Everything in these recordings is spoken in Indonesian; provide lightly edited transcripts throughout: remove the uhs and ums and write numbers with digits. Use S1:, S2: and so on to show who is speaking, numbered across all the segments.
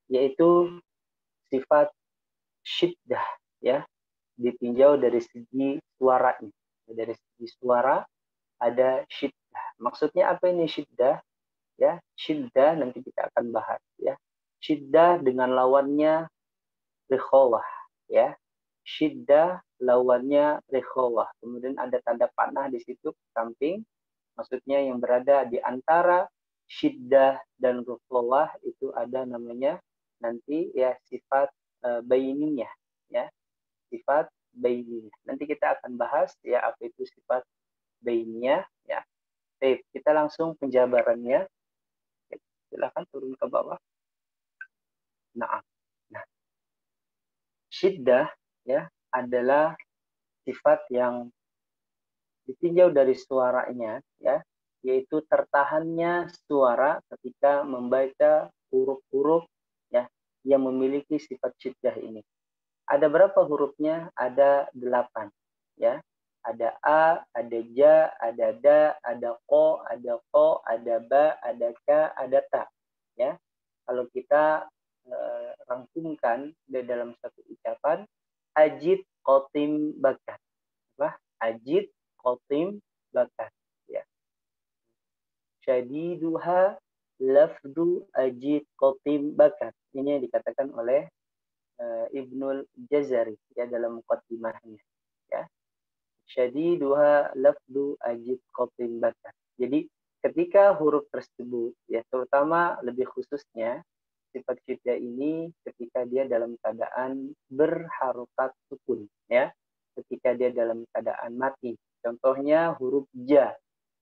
S1: yaitu sifat syiddah, ya, ditinjau dari segi suaranya. Dari segi suara ada syiddah. Maksudnya apa ini syiddah? Ya, syiddah nanti kita akan bahas, ya. Syiddah dengan lawannya rikhawah, ya. Syiddah lawannya rikhawah. Kemudian ada tanda panah di situ samping, maksudnya yang berada di antara syiddah dan rikhawah itu ada namanya nanti ya sifat bainiyah, ya. Sifat bainiyah. Nanti kita akan bahas ya apa itu sifat bainiyah, ya. Baik, kita langsung penjabarannya. Silakan turun ke bawah. Nah, syiddah ya adalah sifat yang ditinjau dari suaranya, ya, yaitu tertahannya suara ketika membaca huruf-huruf ya yang memiliki sifat syiddah ini. Ada berapa hurufnya? Ada 8, ya. Ada A, ada Ja, ada Da, ada Ko, ada Ko, ada Ba, ada Ka, ada Ta. Ya, kalau kita rangkumkan di dalam satu ucapan, Ajid Kotim Bakat. Apa? Ajid Kotim Bakat. Ya. Syadiduha lafdu ajid Kotim Bakat. Ini yang dikatakan oleh Ibnul Jazari ya dalam muqaddimahnya, ya. Syadiduha lafdu ajid qatin bakat. Jadi ketika huruf tersebut ya terutama lebih khususnya sifat syiddah ini ketika dia dalam keadaan berharokat sukun, ya. Ketika dia dalam keadaan mati. Contohnya huruf ja,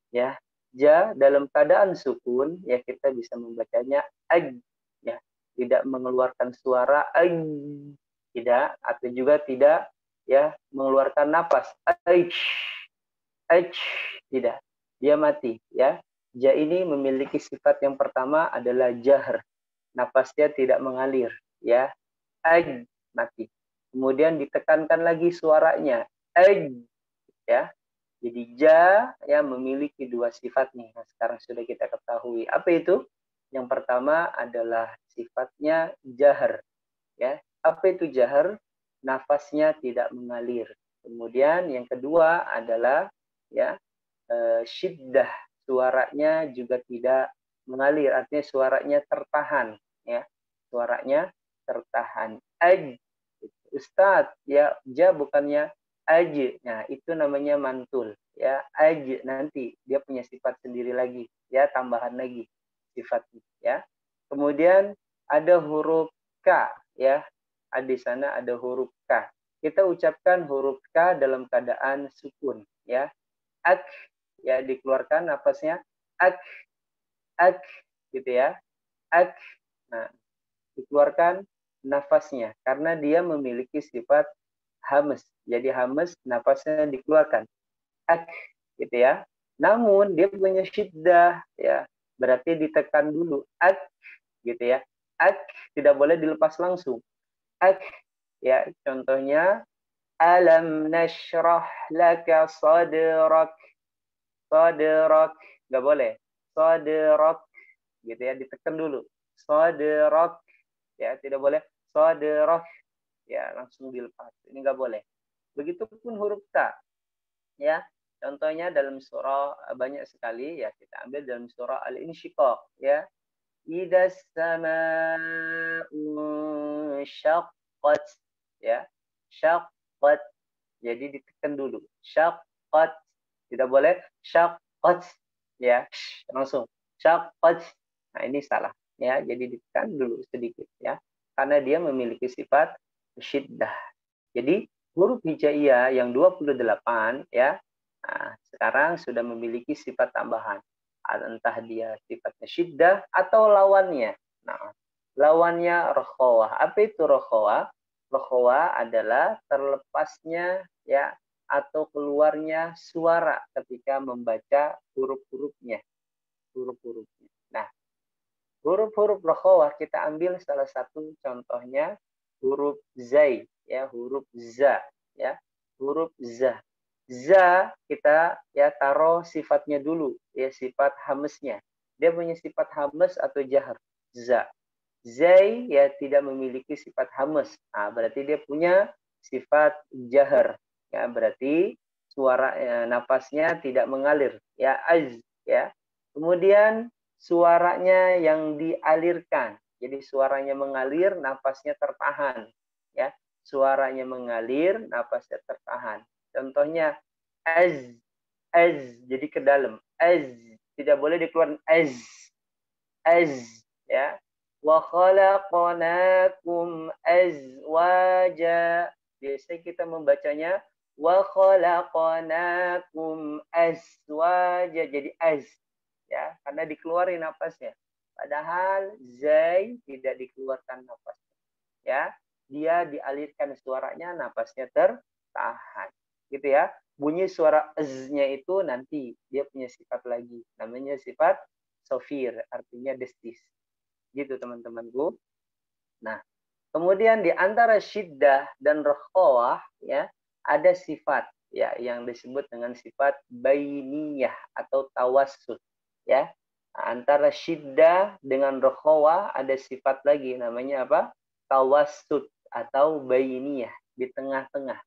S1: ya. Ja dalam keadaan sukun ya kita bisa membacanya aj, ya. Tidak mengeluarkan suara ay, tidak, atau juga tidak ya mengeluarkan napas ay, tidak, dia mati, ya. Ja ini memiliki sifat yang pertama adalah jahr, napasnya tidak mengalir, ya. Ay, mati. Kemudian ditekankan lagi suaranya ay, ya. Jadi ja ya memiliki dua sifat nih. Nah, sekarang sudah kita ketahui. Apa itu? Yang pertama adalah sifatnya jahr, ya. Apa itu jahr? Nafasnya tidak mengalir. Kemudian yang kedua adalah ya syiddah, suaranya juga tidak mengalir, artinya suaranya tertahan, ya. Suaranya tertahan. Aj, Ustadz, ya ja bukannya aj. Nah, itu namanya mantul, ya. Aj nanti dia punya sifat sendiri lagi, ya, tambahan lagi sifatnya, ya. Kemudian ada huruf K, ya. Di sana ada huruf K. Kita ucapkan huruf K dalam keadaan sukun, ya. Ak, ya dikeluarkan napasnya ak, gitu ya. Ak. Nah, dikeluarkan nafasnya karena dia memiliki sifat hamas. Jadi hamas nafasnya dikeluarkan. Ak, gitu ya. Namun dia punya syiddah, ya. Berarti ditekan dulu. Ak, gitu ya. Ak tidak boleh dilepas langsung. Ak, ya. Contohnya alam nashrah laka sadrak. Sadrak, nggak boleh. Sadrak, gitu ya, ditekan dulu. Sadrak, ya, tidak boleh. Sadrak, ya, langsung dilepas. Ini nggak boleh. Begitupun huruf K, ya. Contohnya dalam surah banyak sekali, ya, kita ambil dalam surah Al-Insyiqaq, ya. Idas sama'u syaqqat, ya. Syaqqat. Jadi ditekan dulu. Syaqqat. Tidak boleh syaqqat, ya. Langsung syaqqat. Nah, ini salah, ya. Jadi ditekan dulu sedikit, ya. Karena dia memiliki sifat syiddah. Jadi huruf hijaiyah yang 28, ya. Nah, sekarang sudah memiliki sifat tambahan. Entah dia sifatnya syiddah atau lawannya. Nah, lawannya rokhawah. Apa itu rokhawah? Rokhawah adalah terlepasnya ya atau keluarnya suara ketika membaca huruf-hurufnya. Huruf-hurufnya. Nah, huruf-huruf rokhawah kita ambil salah satu contohnya huruf zai, ya, huruf za, ya, huruf za. Za kita ya taruh sifatnya dulu, ya, sifat hamesnya. Dia punya sifat hames atau jahr. Za. Zai ya tidak memiliki sifat hamas. Nah, berarti dia punya sifat jahar. Ya, berarti suara napasnya tidak mengalir. Ya, az ya. Kemudian suaranya yang dialirkan. Jadi suaranya mengalir, napasnya tertahan. Ya, suaranya mengalir, napasnya tertahan. Contohnya az, jadi ke dalam. Az tidak boleh dikeluarkan az ya. Wa khalaqnakum azwaja. Biasanya kita membacanya wa khalaqnakum azwaja, jadi az ya, karena dikeluarin napasnya. Padahal zai tidak dikeluarkan napasnya ya. Dia dialirkan suaranya, napasnya tertahan. Gitu ya. Bunyi suara z-nya itu nanti dia punya sifat lagi, namanya sifat sofir, artinya destis. Gitu teman-temanku. Nah, kemudian di antara syiddah dan rakhawah ya, ada sifat ya yang disebut dengan sifat bainiyah atau tawassut ya. Nah, antara syiddah dengan rakhawah ada sifat lagi namanya apa? Tawassut atau bainiyah, di tengah-tengah.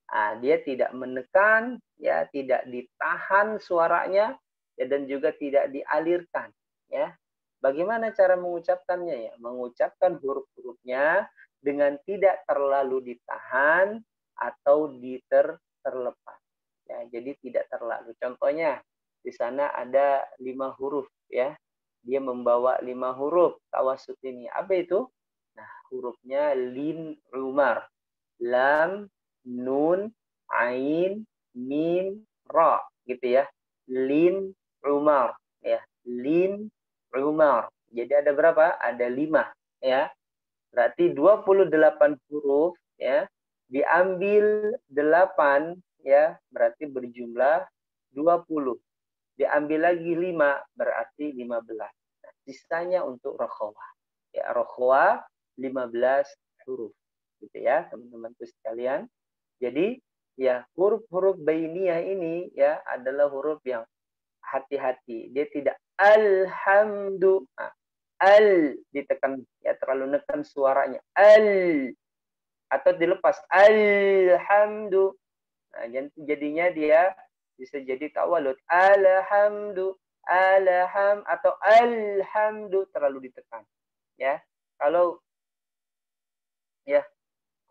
S1: Nah, dia tidak menekan ya, tidak ditahan suaranya ya, dan juga tidak dialirkan ya. Bagaimana cara mengucapkannya ya? Mengucapkan huruf-hurufnya dengan tidak terlalu ditahan atau terlepas. Ya, jadi tidak terlalu. Contohnya di sana ada 5 huruf ya. Dia membawa 5 huruf tawassut ini. Apa itu? Nah, hurufnya lin umar, lam, nun, ain, mim, ra gitu ya. Lin umar ya. Lin umar. Jadi ada berapa? Ada 5 ya. Berarti 28 huruf ya. Diambil 8 ya, berarti berjumlah 20. Diambil lagi 5 berarti 15. Nah, sisanya untuk rakhawah. Ya, rakhawah 15 huruf. Gitu ya, teman-temanku sekalian. Jadi ya huruf-huruf bainiyah ini ya adalah huruf yang hati-hati. Dia tidak alhamdu. Nah, al ditekan ya, terlalu nekan suaranya. Al atau dilepas alhamdu. Nah, jadinya dia bisa jadi tawalud. Alhamdu, atau alhamdu terlalu ditekan. Ya. Kalau ya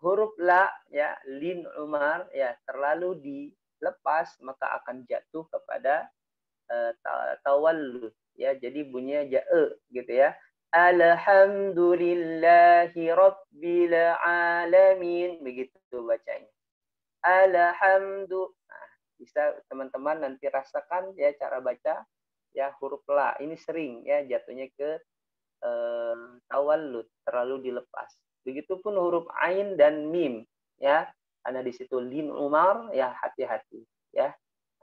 S1: huruf la ya lin umar ya terlalu dilepas maka akan jatuh kepada tawallud ya, jadi bunyinya jae gitu ya. Alhamdulillahi rabbil alamin, begitu bacanya. Alhamdu. Nah, bisa teman-teman nanti rasakan ya cara baca ya huruf la ini sering ya jatuhnya ke tawallud, terlalu dilepas. Begitupun huruf ain dan mim ya, karena di situ lin umar ya, hati-hati ya.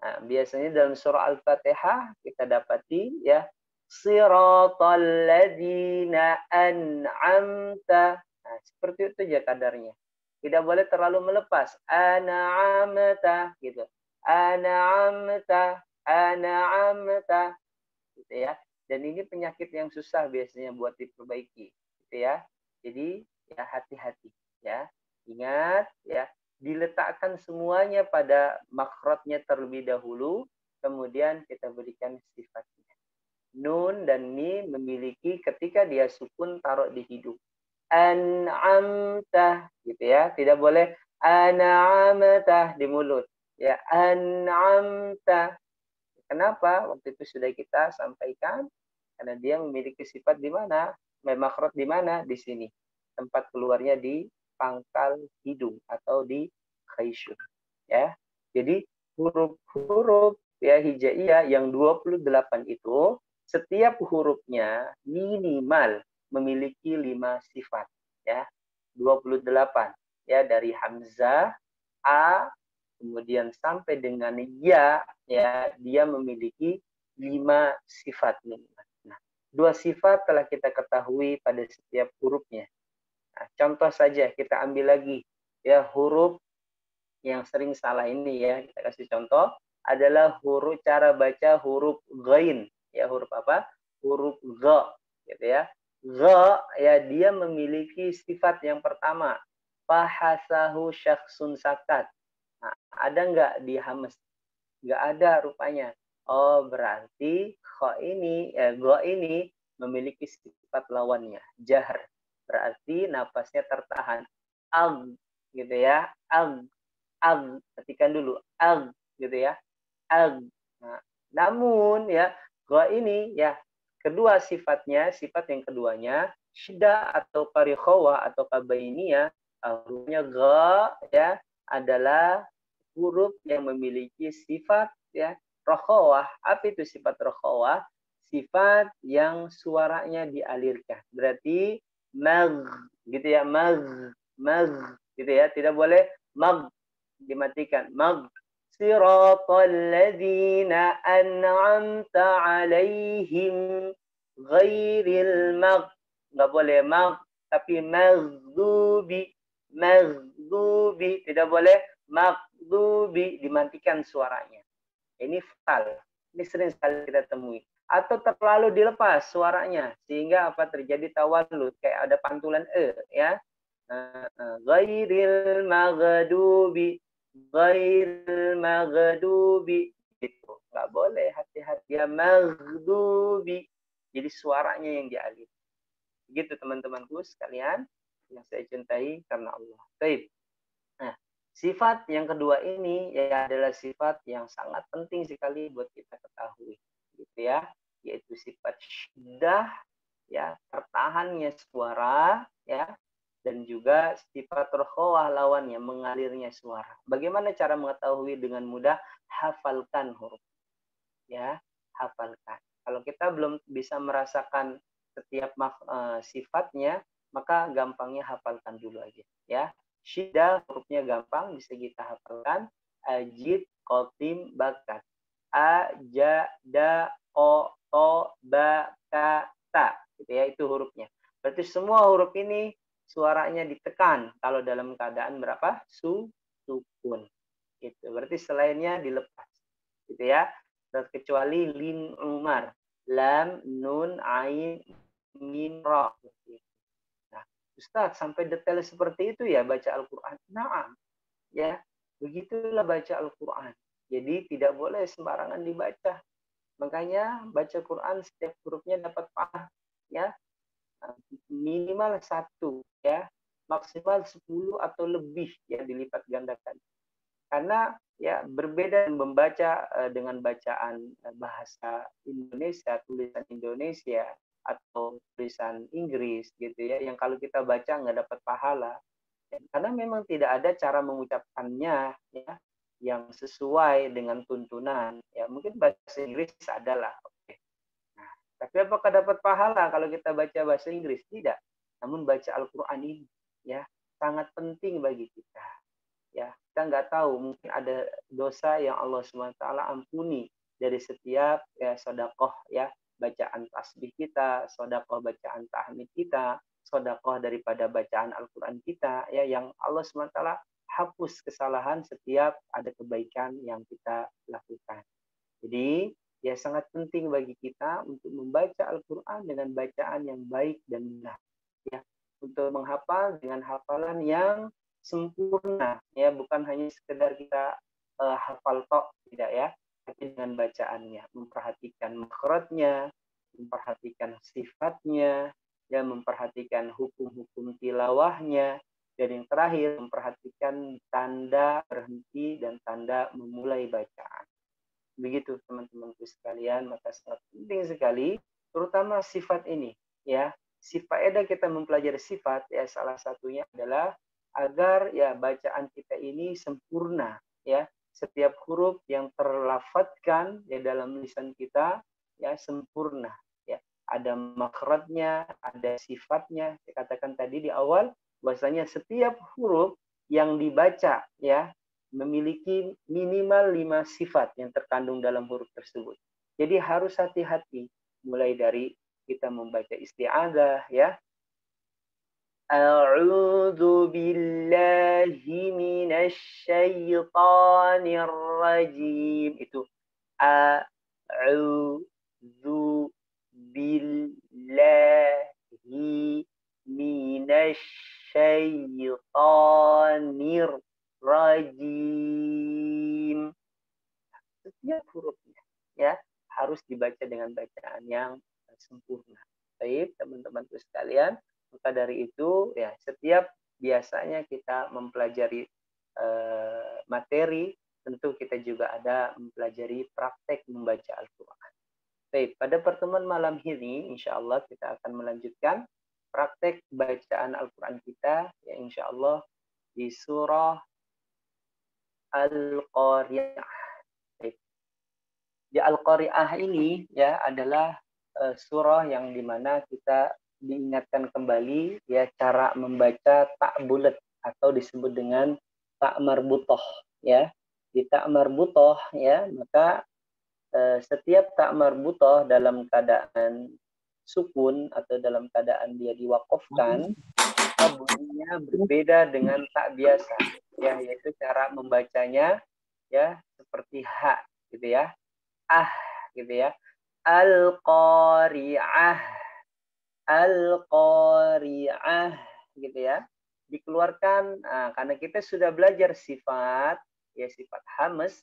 S1: Nah, biasanya dalam surah Al-Fatihah kita dapati ya siratal ladzina an'amta. Nah, seperti itu aja kadarnya. Tidak boleh terlalu melepas. An'amta gitu. An'amta, an'amta gitu ya. Dan ini penyakit yang susah biasanya buat diperbaiki gitu ya. Jadi ya hati-hati ya. Ingat ya, diletakkan semuanya pada makhrajnya terlebih dahulu, kemudian kita berikan sifatnya. Nun dan mim memiliki ketika dia sukun taruh di hidung. An'amta gitu ya, tidak boleh an'amta di mulut. Ya, an'amta. Kenapa? Waktu itu sudah kita sampaikan karena dia memiliki sifat di mana? Makhraj di mana? Di sini. Tempat keluarnya di pangkal hidung atau di khaysyum ya. Jadi huruf-huruf ya hijaiyah yang 28 itu setiap hurufnya minimal memiliki 5 sifat ya. 28 ya, dari hamzah a kemudian sampai dengan ya dia memiliki 5 sifat minimal. Nah, 2 sifat telah kita ketahui pada setiap hurufnya. Nah, contoh saja kita ambil lagi ya huruf yang sering salah ini ya, kita kasih contoh adalah huruf cara baca huruf ghain ya, huruf apa? Huruf gha gitu ya. Gha, ya, dia memiliki sifat yang pertama. Fahasahu syakhsun sakat. Nah, ada nggak di hamas? Nggak ada rupanya. Oh, berarti gha ini memiliki sifat lawannya, jahr. Berarti napasnya tertahan. Ag, gitu ya. Ag. Ketikan dulu. Ag, gitu ya. Ag. Nah, namun ya, gha ini ya, kedua sifatnya, sifat yang keduanya, syiddah atau karikhawa atau kabainiyah, hurufnya gha ya, adalah huruf yang memiliki sifat ya rokhawah. Apa itu sifat rokhawah? Sifat yang suaranya dialirkan. Berarti mag, gitu ya, mag, gitu ya. Tidak boleh mag, dimatikan. Mag, siratal ladzina an'amta alaihim ghairil mag. Nggak boleh mag, tapi maghdubi. Maghdubi. Tidak boleh maghdubi, dimatikan suaranya. Ini fal. Ini sering sekali kita temui. Atau terlalu dilepas suaranya sehingga apa, terjadi tawallud, kayak ada pantulan ya. Ghairil maghdubi, ghairil maghdubi, gitu. Nggak boleh, hati-hati ya, maghdubi. Jadi suaranya yang dialih. Begitu teman-temanku sekalian yang saya cintai karena Allah. Baik. Nah, sifat yang kedua ini ya adalah sifat yang sangat penting sekali buat kita ketahui, gitu ya, yaitu sifat syiddah ya, tertahannya suara ya, dan juga sifat rokhawah lawannya, mengalirnya suara. Bagaimana cara mengetahui dengan mudah? Hafalkan huruf ya, hafalkan. Kalau kita belum bisa merasakan setiap sifatnya, maka gampangnya hafalkan dulu aja ya. Syiddah hurufnya gampang, bisa kita hafalkan. Ajid, qatim, bakat. A, ja, da, o, to, ba, ka, ta. Gitu ya, itu hurufnya. Berarti semua huruf ini suaranya ditekan kalau dalam keadaan berapa? Sukun. Gitu. Berarti selainnya dilepas. Gitu ya. Kecuali lin umar. Lam, nun, ain, min, ra. Ustaz, sampai detail seperti itu ya baca Al-Quran? Nah, ya, begitulah baca Al-Quran. Jadi tidak boleh sembarangan dibaca. Makanya baca Quran setiap hurufnya dapat paham, ya. Minimal 1, ya. Maksimal 10 atau lebih ya, dilipat gandakan. Karena ya berbeda membaca dengan bacaan bahasa Indonesia, tulisan Indonesia, atau tulisan Inggris gitu ya, yang kalau kita baca nggak dapat pahala karena memang tidak ada cara mengucapkannya ya yang sesuai dengan tuntunan ya. Mungkin bahasa Inggris adalah oke. Nah, tapi apakah dapat pahala kalau kita baca bahasa Inggris? Tidak. Namun baca Al-Quran ini ya sangat penting bagi kita ya. Kita nggak tahu, mungkin ada dosa yang Allah SWT ampuni dari setiap ya sedekah ya, bacaan tasbih kita, sedekah bacaan tahmid kita, sedekah daripada bacaan Al-Quran kita ya, yang Allah SWT hapus kesalahan setiap ada kebaikan yang kita lakukan. Jadi ya sangat penting bagi kita untuk membaca Al-Quran dengan bacaan yang baik dan benar ya, untuk menghafal dengan hafalan yang sempurna ya, bukan hanya sekedar kita hafal tok, tidak ya, tapi dengan bacaannya, memperhatikan makhrajnya, memperhatikan sifatnya, dan memperhatikan hukum-hukum tilawahnya, dan yang terakhir memperhatikan tanda berhenti dan tanda memulai bacaan. Begitu teman-temanku sekalian, maka sangat penting sekali terutama sifat ini ya. Faedah kita mempelajari sifat ya, salah satunya adalah agar ya bacaan kita ini sempurna ya, setiap huruf yang terlafadzkan ya dalam lisan kita ya sempurna ya, ada makhrajnya, ada sifatnya. Saya katakan tadi di awal bahwasanya setiap huruf yang dibaca ya memiliki minimal 5 sifat yang terkandung dalam huruf tersebut. Jadi harus hati-hati mulai dari kita membaca isti'adzah ya. A'udzu billahi minasy syaithanir rajim. Itu a'udzu billahi. billahi minasyaitonir rajim. Setiap hurufnya ya harus dibaca dengan bacaan yang sempurna. Baik, teman-teman sekalian, maka dari itu ya setiap biasanya kita mempelajari materi, tentu kita juga ada mempelajari praktek membaca Al-Quran. Baik, pada pertemuan malam ini insya Allah kita akan melanjutkan praktek bacaan Al-Quran kita ya insya Allah di surah Al-Qari'ah. Di Al-Qari'ah ini ya adalah surah yang dimana kita diingatkan kembali ya cara membaca tak bulat atau disebut dengan tak marbutoh ya. Di tak marbutoh ya maka setiap tak marbutoh dalam keadaan sukun atau dalam keadaan dia diwakafkan maka bunyinya berbeda dengan tak biasa ya, yaitu cara membacanya ya seperti ha gitu ya, gitu ya, al-qari'ah, al-qari'ah gitu ya, dikeluarkan. Nah, karena kita sudah belajar sifat ya sifat hamas,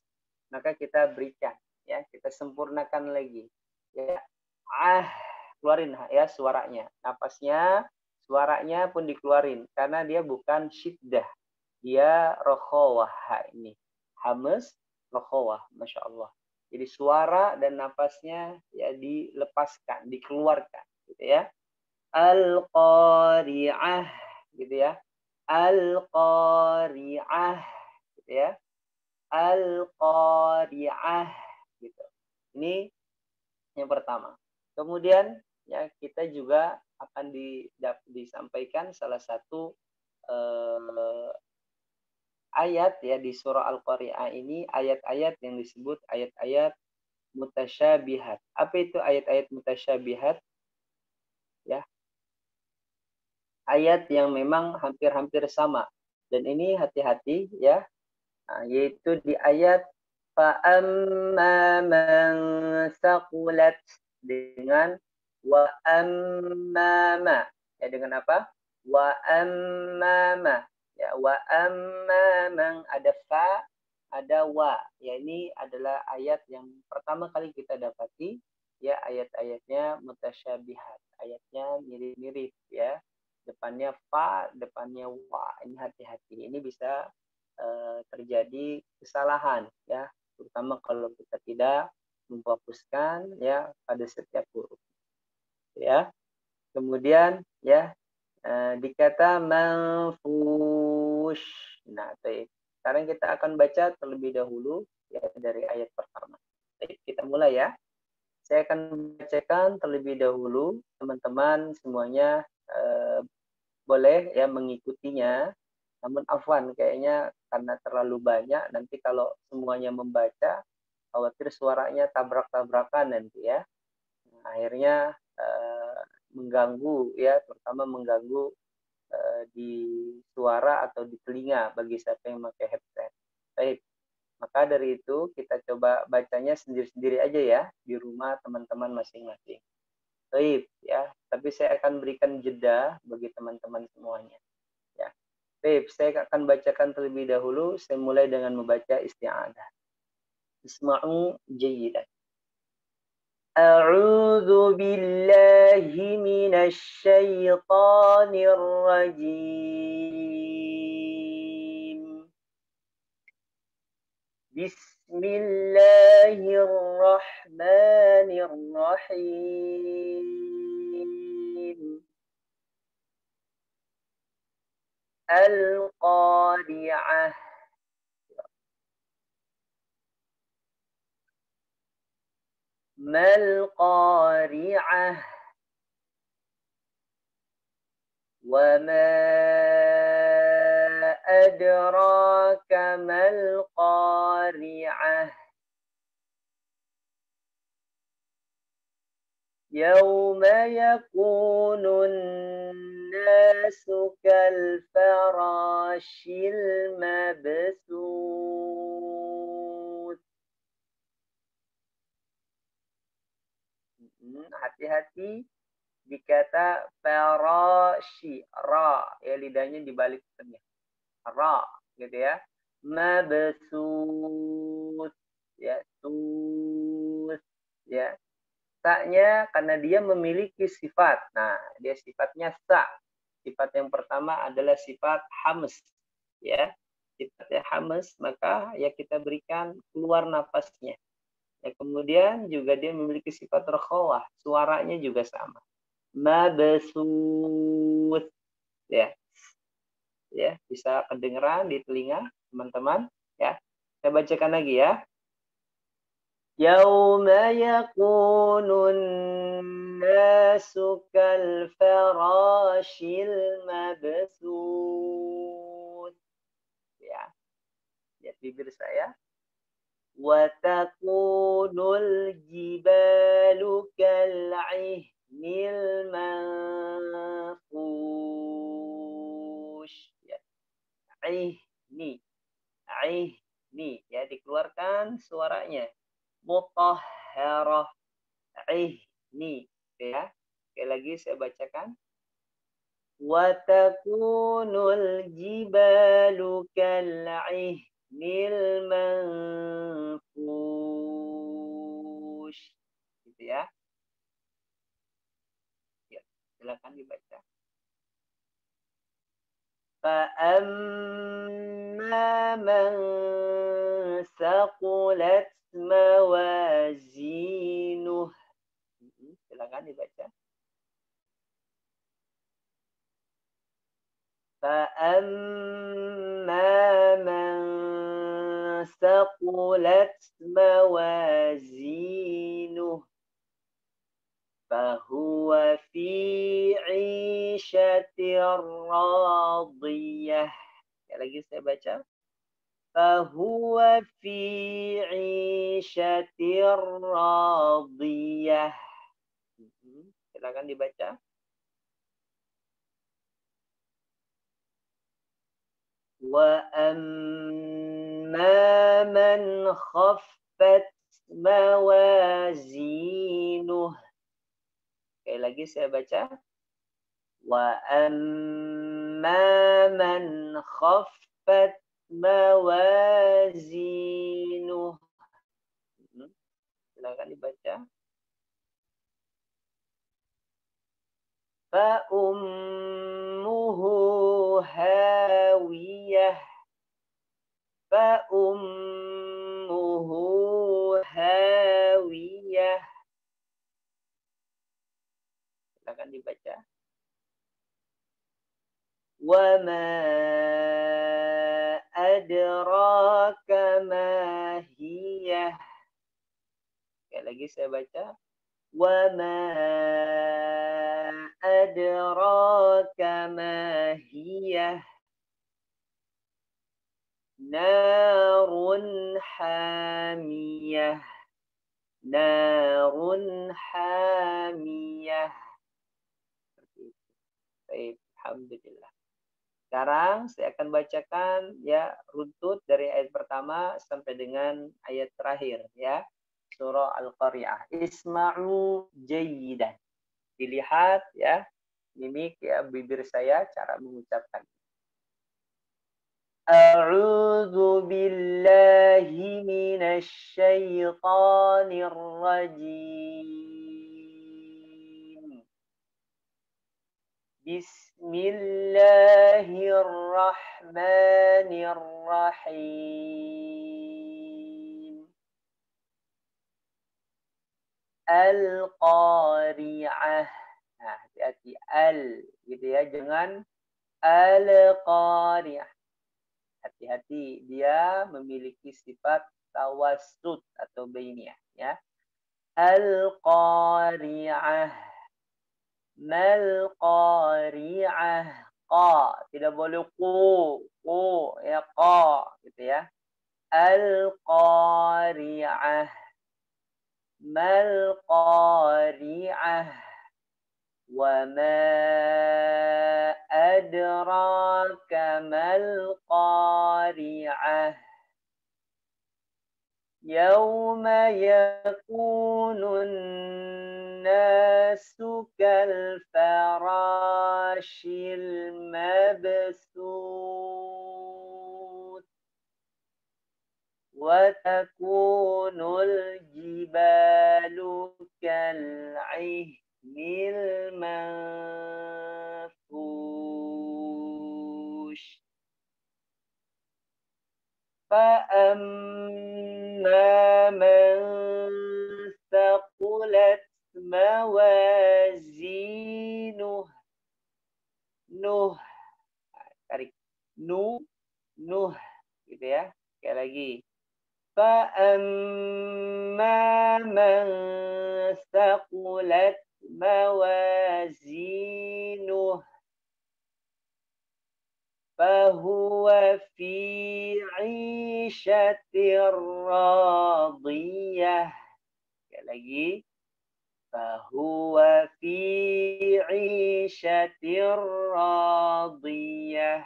S1: maka kita berikan ya, kita sempurnakan lagi ya, keluarin ya suaranya, napasnya, suaranya pun dikeluarin karena dia bukan syiddah, dia rokhawah. Ini hamas rokhawah, masya Allah. Jadi suara dan napasnya ya dilepaskan, dikeluarkan gitu ya. Al-Qari'ah gitu ya. Al-Qari'ah gitu ya. Al-Qari'ah gitu. Ini yang pertama. Kemudian ya kita juga akan disampaikan salah satu ayat ya di surah Al-Qari'ah ini, ayat-ayat yang disebut ayat-ayat mutasyabihat. Apa itu ayat-ayat mutasyabihat? Ya, ayat yang memang hampir-hampir sama. Dan ini hati-hati ya, yaitu di ayat fa'amma man saqulat dengan wa ammama. Ya dengan apa? Wa ammama. Ya wa ammaman, ada fa, ada wa. Ya ini adalah ayat yang pertama kali kita dapati ya, ayat-ayatnya mutasyabihat. Ayatnya mirip-mirip ya. Depannya fa, depannya wa. Ini hati-hati. Ini bisa terjadi kesalahan ya, terutama kalau kita tidak memfokuskan ya pada setiap huruf ya. Kemudian ya dikata manfush. Nah, baik. Sekarang kita akan baca terlebih dahulu ya dari ayat pertama. Baik, kita mulai ya. Saya akan bacakan terlebih dahulu, teman-teman semuanya boleh ya mengikutinya. Namun afwan, kayaknya karena terlalu banyak, nanti kalau semuanya membaca, khawatir suaranya tabrak-tabrakan nanti ya. Akhirnya mengganggu ya, terutama mengganggu di suara atau di telinga bagi siapa yang pakai headset. Baik, maka dari itu kita coba bacanya sendiri-sendiri aja ya di rumah teman-teman masing-masing. Baik ya, tapi saya akan berikan jeda bagi teman-teman semuanya. Ya. Baik, saya akan bacakan terlebih dahulu. Saya mulai dengan membaca isti'adah. Isma'u jayyidan. A'udzu billahi minasy syaithanir rajim. Bismillahirrahmanirrahim. Al-Qari'ah. Mal-Qari'ah. Wa ma adraka mal-Qari'ah. Yawma yakunun nasu kalfarashil mabsuth. Hati-hati di kata farashi, ra, ya lidahnya dibalik tengah, ra, gitu ya. Mabsut, ya, tus, ya. Sa-nya karena dia memiliki sifat. Nah, dia sifatnya sa. Sifat yang pertama adalah sifat hams, ya. Sifatnya hams, maka ya kita berikan keluar napasnya. Ya, kemudian juga dia memiliki sifat rokhawah, suaranya juga sama. Mabsut, ya. Ya, bisa kedengeran di telinga teman-teman, ya. Saya bacakan lagi ya. Yauma yakunun nasu kal farashil mabsut. Ya, lihat bibir saya. Wa takunul jibalu kal'ihnil manfush. Ya, ihni, ihni, ya dikeluarkan suaranya. Mutahharah, ihni, ya. Sekali lagi saya bacakan. Wa takunul jibalu kal'ihnil manfush. Gitu ya. Ya, silakan dibaca. فأما من ثقلت موازينه. Silakan dibaca. فأما من ثقلت موازينه فهو في عيشة راضية. Ya, lagi saya baca. فهو في عيشة راضية. Silakan dibaca. وأما من خفت موازينه. Sekali lagi saya baca. وأما من خفت موازينه. Silakan dibaca. فأمه هاوية. فأمه هاوية. Silakan dibaca. وما أدراك ما هي. Sekali lagi saya baca. وما أدراك ما هي. نار حامية. نار حامية. Baik, alhamdulillah. Sekarang saya akan bacakan ya runtut dari ayat pertama sampai dengan ayat terakhir ya. Surah Al-Qari'ah. Isma'u jayyidan. Dilihat ya mimik ya bibir saya cara mengucapkan. A'udzu billahi minasy syaithanir rajim. Bismillahirrahmanirrahim. Al-Qari'ah. Nah, hati-hati al gitu ya, jangan al-Qari'ah. Hati-hati, dia memiliki sifat tawassut atau bainiyah ya. Al-Qari'ah. Mal Qari'ah. Qa, tidak boleh ku ya qa gitu ya. Al-Qari'ah. Mal Qari'ah. Wa ma adraka mal Qari'ah. Yawma yakunun nas كالفراش المبثوث وتكون الجبال كالعهن المنفوش فأما من ثقلت موازينه tarik nuh gitu ya. Sekali lagi. فأما من ثقلت موازينه فهو في عيشة راضية. Sekali lagi. فهو في عيشة راضية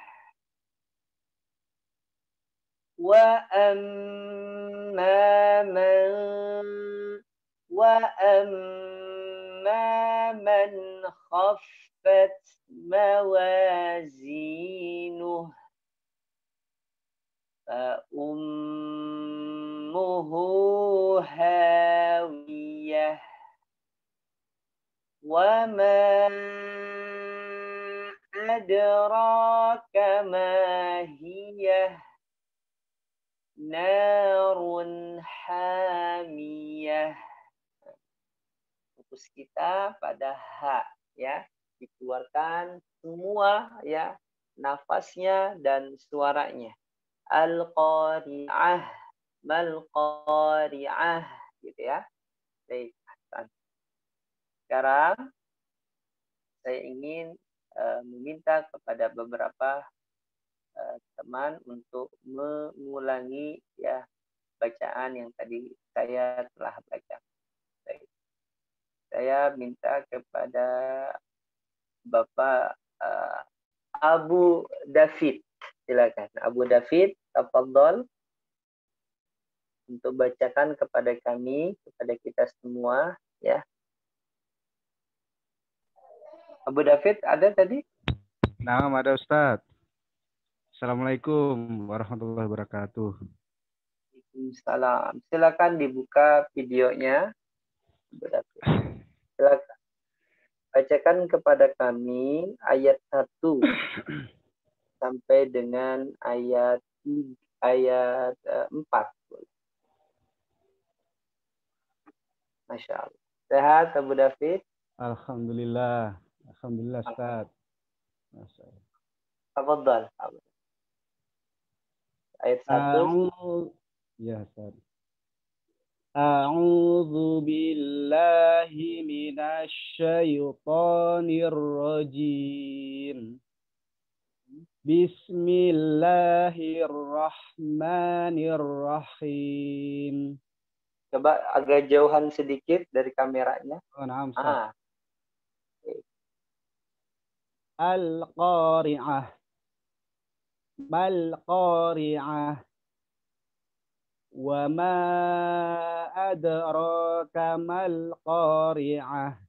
S1: وأما من خفت موازينه فأمه هاوية وما أدراك ما هي نار حامية. Fokus kita pada H ya, dikeluarkan semua ya nafasnya dan suaranya. Al-Qari'ah, Mal-Qari'ah gitu ya. Baik, sekarang saya ingin meminta kepada beberapa teman untuk mengulangi ya bacaan yang tadi saya telah baca. Baik. Saya minta kepada Bapak Abu David, silakan. Abu David, tafadhol untuk bacakan kepada kami, kepada kita semua ya. Abu David ada tadi?
S2: Nah, ada Ustadz. Assalamualaikum warahmatullahi wabarakatuh.
S1: Waalaikumsalam. Silakan dibuka videonya. Silakan. Bacakan kepada kami ayat 1 sampai dengan ayat 4. Masya Allah. Sehat Abu David?
S2: Alhamdulillah. Alhamdulillah Ustaz. Masya Allah.
S1: Tafadhal. Ayat 1.
S2: Ya Ustaz. A'udzu billahi minasy syaithanir rajim. Bismillahirrahmanirrahim.
S1: Coba agak jauhan sedikit dari kameranya.
S2: Oh, nah, Ustaz.
S1: Okay.
S2: Al-Qari'ah. Mal-Qari'ah. Wa ma adraka mal-Qari'ah.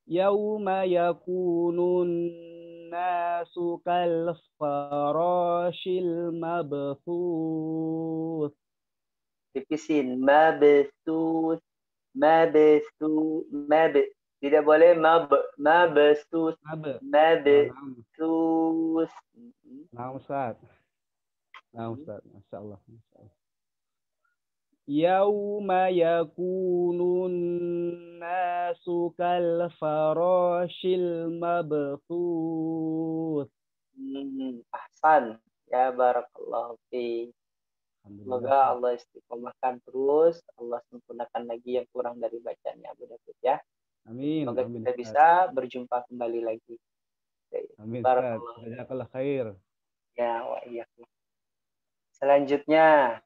S2: Yauma yakunun nasu kal-farashil mabthuth.
S1: Tipisin mabthuth. Tidak boleh mabthuth. Mabthuth.
S2: Nah, Ustaz. Nah, Ustaz. Masya Allah. Yauma yakunun nasu kal-farashil mabthuth.
S1: Ahsan. Ya barakallahu fi. Semoga Allah istiqomahkan terus. Allah sempurnakan lagi yang kurang dari bacaannya Abu David ya.
S2: Amin.
S1: Semoga
S2: Amin,
S1: kita bisa berjumpa kembali lagi.
S2: Amin. Jazakallah khair.
S1: Ya wa iyyakum. Selanjutnya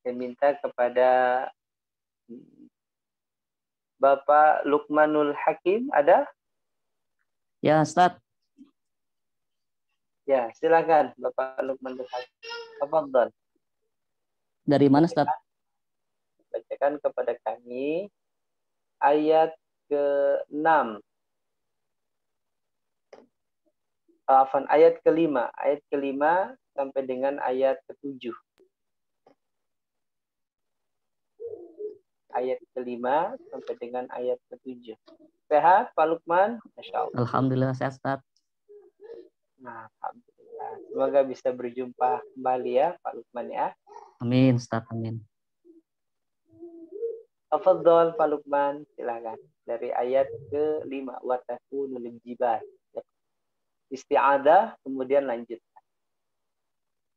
S1: saya minta kepada Bapak Luqmanul Hakim, ada?
S3: Ya, Ustaz.
S1: Ya, silakan Bapak Luqmanul Hakim. Tafadhal.
S3: Dari mana, Ustaz?
S1: Bacakan kepada kami ayat ke-6. Ayat ke-5. Ayat ke-5 sampai dengan ayat ke-7. Ayat ke-5 sampai dengan ayat ke-7. Sehat, Pak Lukman? Masya Allah.
S3: Alhamdulillah sehat, Ustaz.
S1: Nah, alhamdulillah. Semoga bisa berjumpa kembali ya, Pak Lukman ya.
S3: Amin, Ustaz. Amin.
S1: Tafadhol Pak Lukman, silakan. Dari ayat ke-5, wa takunul jibal. Isti'adah, kemudian lanjut.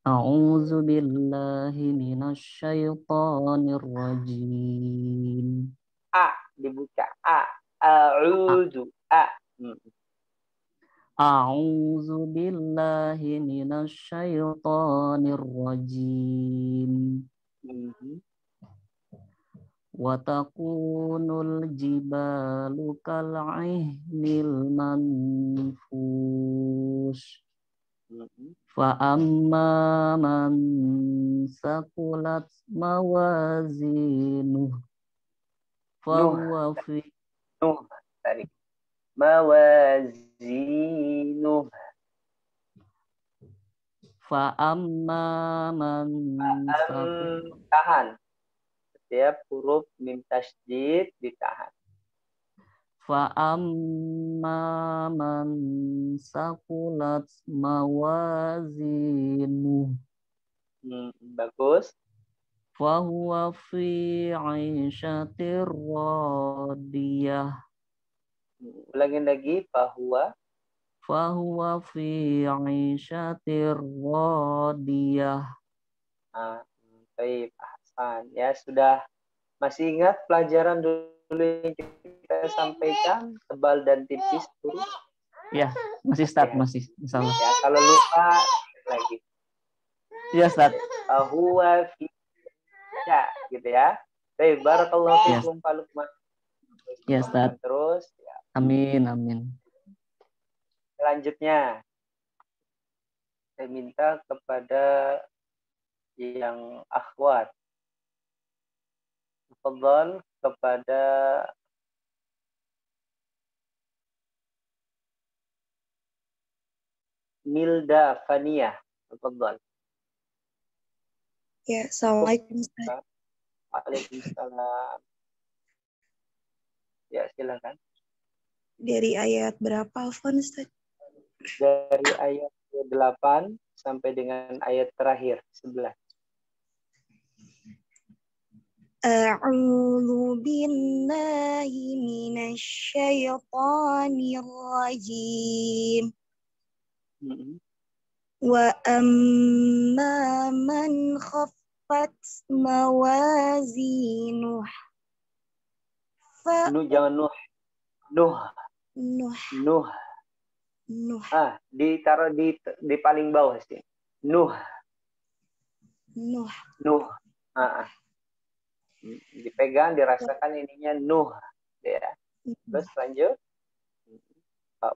S3: A'udzu billahi minasy syaithanir rajim.
S1: A dibuka. A'udzu. Hmm.
S3: A'udzu billahi minasy syaithanir rajim. Wa takunul jibalu kal'ihnil manfush. Fa amma man saqulat mawazinuh fa huwa fi
S1: Nuh tadi. Mawazinuh.
S3: fa amma man
S1: tahan. Setiap huruf mim tasydid ditahan.
S3: Fa amma man saqulat mawazinuh.
S1: Bagus.
S3: Fa huwa fi 'ishatir radiyah.
S1: Ulangin lagi. Fa
S3: huwa fi 'ishatir radiyah.
S1: Baik, Ahsan. Ya, sudah masih ingat pelajaran dulu yang kita sampaikan, tebal dan tipis huruf?
S3: Ya, masih Ustaz, masih. Insyaallah.
S1: Ya, kalau lupa lagi.
S3: Ya, Ustaz.
S1: Huwa fi ya, gitu ya. Baik, barakallahu fikum Pak Lukman.
S3: Ya, Ustaz.
S1: Terus ya.
S3: Amin, amin.
S1: Selanjutnya saya minta kepada yang akhwat, tafadhol kepada Nilda Fania, tafadhol.
S4: Ya, assalamualaikum Ustaz.
S1: Waalaikumsalam. Ya, silakan.
S4: Dari ayat berapa, Afwan Ustaz?
S1: Dari ayat 8 sampai dengan ayat terakhir 11.
S4: A'udzu billahi minasy syaithanir rajim. Wa amma man khaffat mawazinuh.
S1: Jangan Nuh. Ditaruh di paling bawah sih. Nuh. Dipegang, dirasakan ininya Nuh. Ya. Terus lanjut. Fa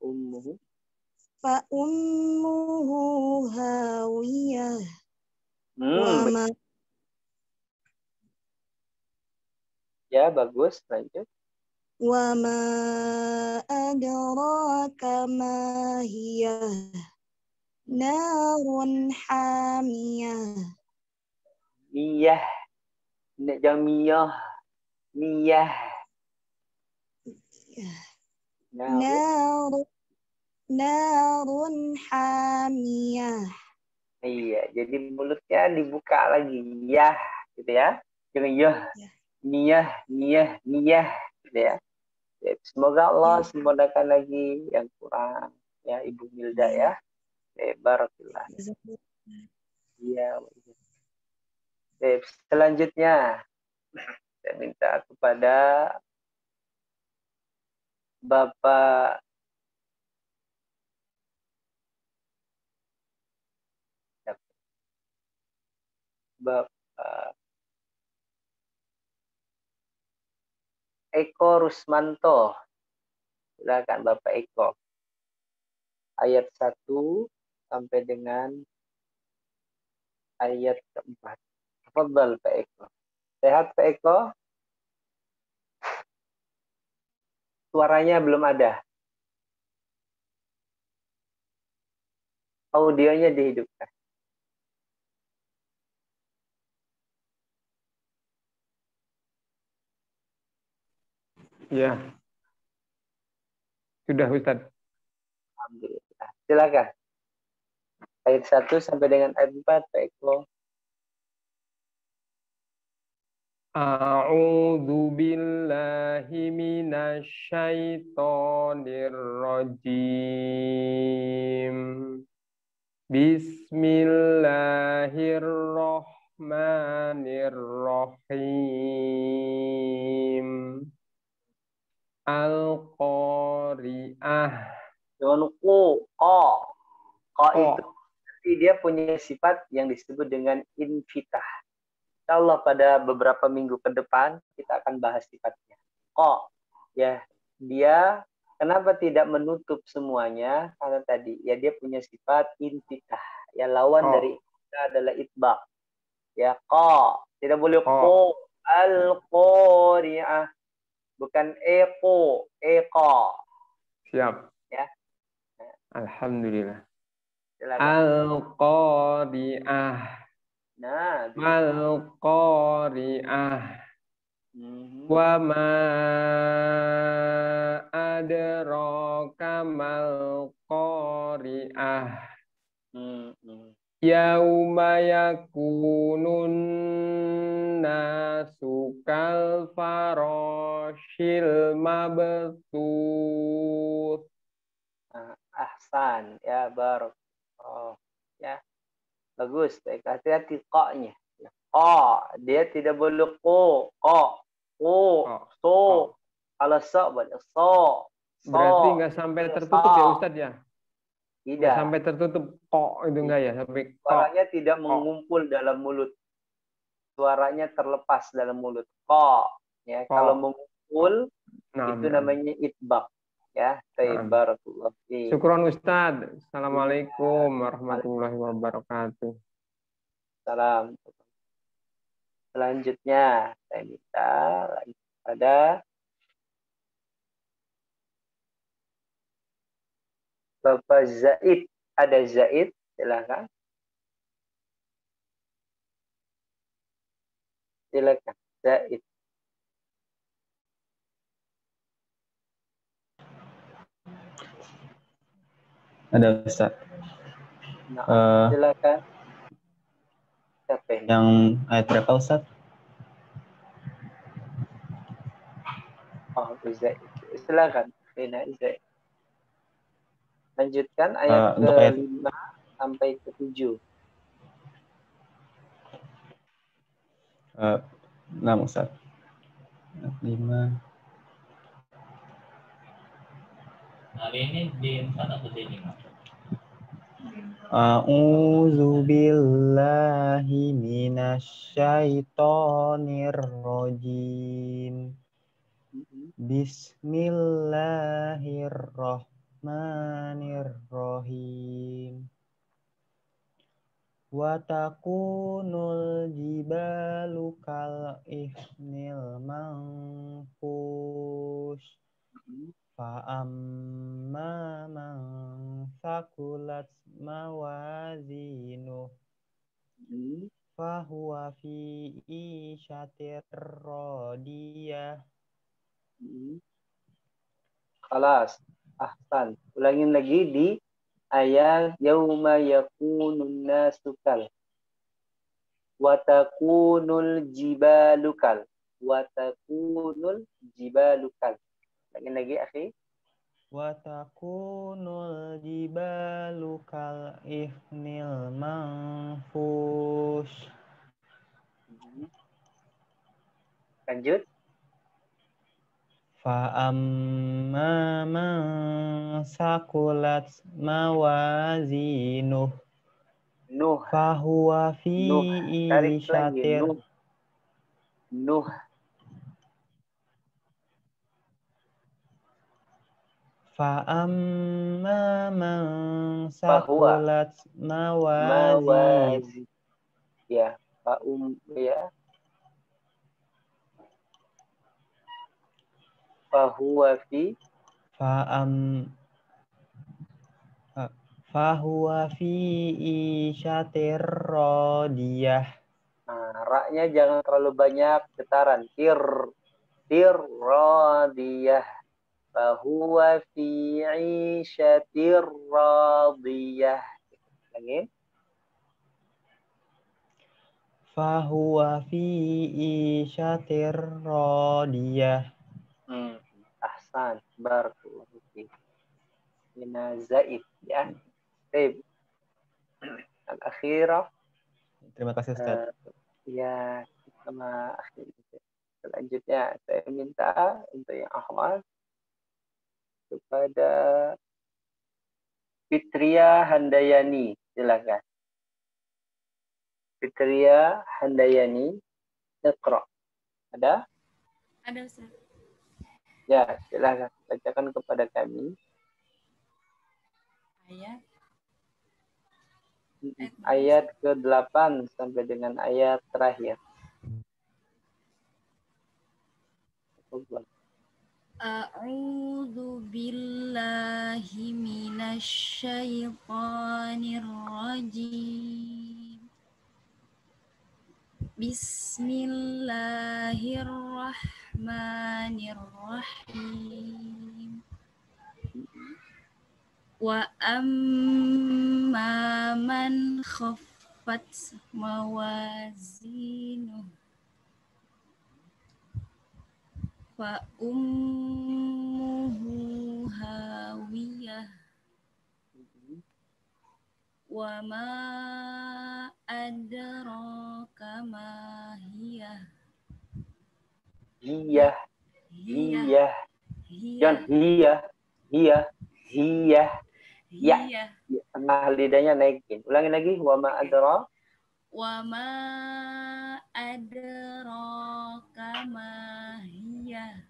S1: ummuhu
S4: hawiyah.
S1: Ya, bagus. Lanjut.
S4: Wa ma adraka ma hiya narun hamiyah.
S1: Miyah. Jangan miyah. Miyah.
S4: Narun hamiyah. Iya,
S1: jadi mulutnya dibuka lagi. Yah, gitu ya. Jangan yah. Niyah, gitu ya. Semoga Allah memudahkan lagi yang kurang ya, Ibu Milda ya. Barakallah. Iya. Selanjutnya saya minta kepada Bapak Eko Rusmanto. Silakan Bapak Eko. Ayat 1 sampai dengan ayat keempat. Fadhal Pak Eko. Sehat Pak Eko? Suaranya belum ada. Audionya dihidupkan.
S5: Ya. Sudah Ustadz.
S1: Alhamdulillah. Silakan. Ayat 1 sampai dengan ayat 4 Pak Eko.
S5: A'udzu billahi minasy syaithanir rajim. Bismillahirrahmanirrahim. Al-Qari'ah.
S1: Jangan ko itu nanti dia punya sifat yang disebut dengan infitah. Insyaallah pada beberapa minggu ke depan kita akan bahas sifatnya. Ya, dia kenapa tidak menutup semuanya? Karena tadi ya dia punya sifat infitah. Ya lawan dari infitah adalah itbaq. Ya tidak boleh al-qari'ah. Bukan eko.
S5: Siap.
S1: Ya.
S5: Alhamdulillah.
S1: Silakan.
S5: Al-Qari'ah.
S1: Nah,
S5: Al-Qari'ah. Wa ma adraka mal qari'ah. Yauma yakunun nasu kal farashil mabthus.
S1: Ahsan ya barok. Ya. Bagus, baik. Hati-hati qa-nya. Dia tidak boleh so. Kalau so boleh so.
S5: Berarti nggak sampai tertutup ya Ustadz ya?
S1: Tidak.
S5: Nggak sampai tertutup itu enggak ya? Sampai
S1: suaranya tidak mengumpul dalam mulut. Suaranya terlepas dalam mulut. Ya, kalau mengumpul itu namanya itbaq. Ya, barakallahu fiik.
S5: Syukron Ustadz. Assalamualaikum warahmatullahi wabarakatuh.
S1: Salam. Selanjutnya saya minta lagi pada Bapak Zaid. Ada Zaid, silakan. Silakan, Zaid.
S6: Ada Ustaz.
S1: Silakan.
S6: Yang ayat berapa Ustaz?
S1: Zaid. Silakan, Rina Zaid. Lanjutkan ayat ke-5 sampai ke-7.
S6: Nah, Ustaz. 5.
S7: Hari ini di 4 atau di 5?
S6: A'udzu billahi minasyaitonir rajim. Bismillahirrahmanirrahim. Wa takunul jibalu kal ihnil manfush. Fa'amma man sakulat mawazinuh fahuwa fi isyatir radiyah.
S1: Khalas. Ahsan. Ulangin lagi di ayat yauma yakunun nasukal wa takunul jibalukal wa takunul jibalukal. Lagi akhi.
S6: Wa takunul jibalu kal ihnil manfush.
S1: Lanjut.
S6: Fa'amma man sakulat mawazinuh fahuwa fi isyatir.
S1: Nuh.
S6: Fa'amma man sakulat mawazinuh.
S1: Ya. ya. Fahuwa fi
S6: fahuwa fi isyatir radiyah.
S1: Nah, ra-nya jangan terlalu banyak getaran. Tir radiyah. Fahuwa fi isyatir radiyah. Lagi.
S6: Fahuwa fi isyatir radiyah.
S1: Ahsan. Barakallahu fiik. Mina zaid ya. Baik. Al-akhirah.
S6: Terima kasih Ustaz.
S1: Ya, sama akhir. Selanjutnya saya minta untuk yang akhwat kepada Fitria Handayani, silakan. Fitria Handayani, Iqra. Ada?
S8: Ada, Ustaz.
S1: Ya, silakan bacakan kepada kami. Ayat ke-8 sampai dengan ayat terakhir.
S8: A'udzu billahi minasy syaithanir rajim. Bismillahirrahmanirrahim. Wa amma man khaffat mawazinuhu fa ummuhu hawiyah wa ma adraka ma hiya.
S1: Hiyah. Jangan hiyah. Ya. Tengah lidahnya naikin. Ulangi lagi. Wa ma adra.
S8: Wa ma adraka ma hiya.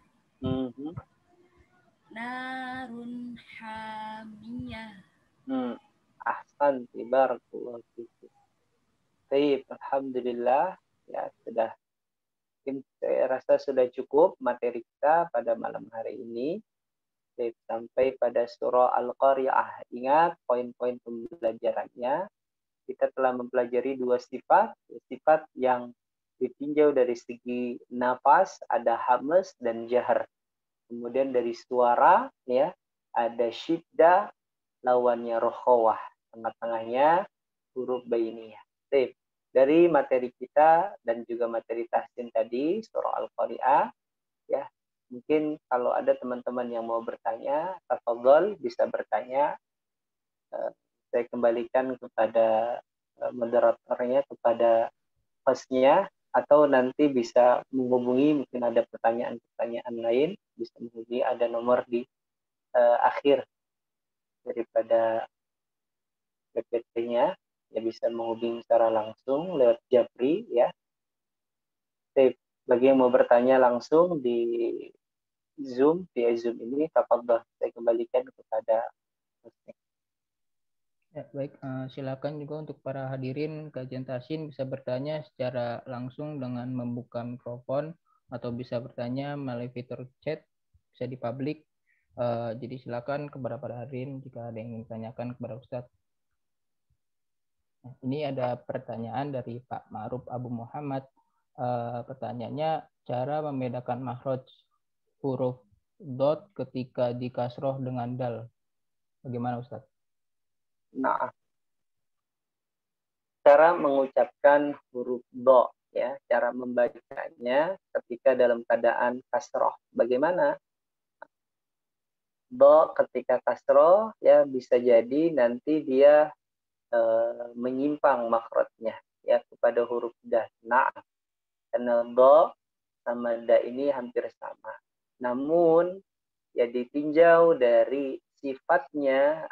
S8: Narun hamiyah.
S1: Ahsan. Barakallahu fiik. Baik, alhamdulillah. Ya, sudah. Saya rasa sudah cukup materi kita pada malam hari ini. Sampai pada surah Al-Qari'ah. Ingat poin-poin pembelajarannya. Kita telah mempelajari dua sifat. Sifat yang ditinjau dari segi nafas, ada hamz dan jahar. Kemudian dari suara, ya, ada syiddah, lawannya rokhawah. Tengah-tengahnya huruf bainiyah. Dari materi kita dan juga materi tahsin tadi, surah Al-Qari'ah, ya, mungkin kalau ada teman-teman yang mau bertanya, tafadhol bisa bertanya. Saya kembalikan kepada moderatornya, kepada hostnya, atau nanti bisa menghubungi, mungkin ada pertanyaan-pertanyaan lain, bisa menghubungi, ada nomor di akhir daripada PPT-nya, ya bisa menghubungi secara langsung lewat Japri, ya. Bagi yang mau bertanya langsung di Zoom, via Zoom ini, tafadhol, saya kembalikan kepada hostnya.
S9: Ya, baik, silakan juga untuk para hadirin kajian tahsin bisa bertanya secara langsung dengan membuka mikrofon atau bisa bertanya melalui fitur chat, bisa dipublik. Jadi silakan kepada para hadirin jika ada yang ingin ditanyakan kepada Ustadz. Nah, ini ada pertanyaan dari Pak Ma'ruf Abu Muhammad. Pertanyaannya, cara membedakan makhraj huruf dot ketika dikasroh dengan dal. Bagaimana Ustadz?
S1: Nah, cara mengucapkan huruf do, ya, cara membacanya ketika dalam keadaan kasroh. Bagaimana? Do ketika kasroh, ya, bisa jadi nanti dia menyimpang makhrajnya, ya, kepada huruf da. Nah, karena do sama da ini hampir sama. Namun, ya, ditinjau dari sifatnya,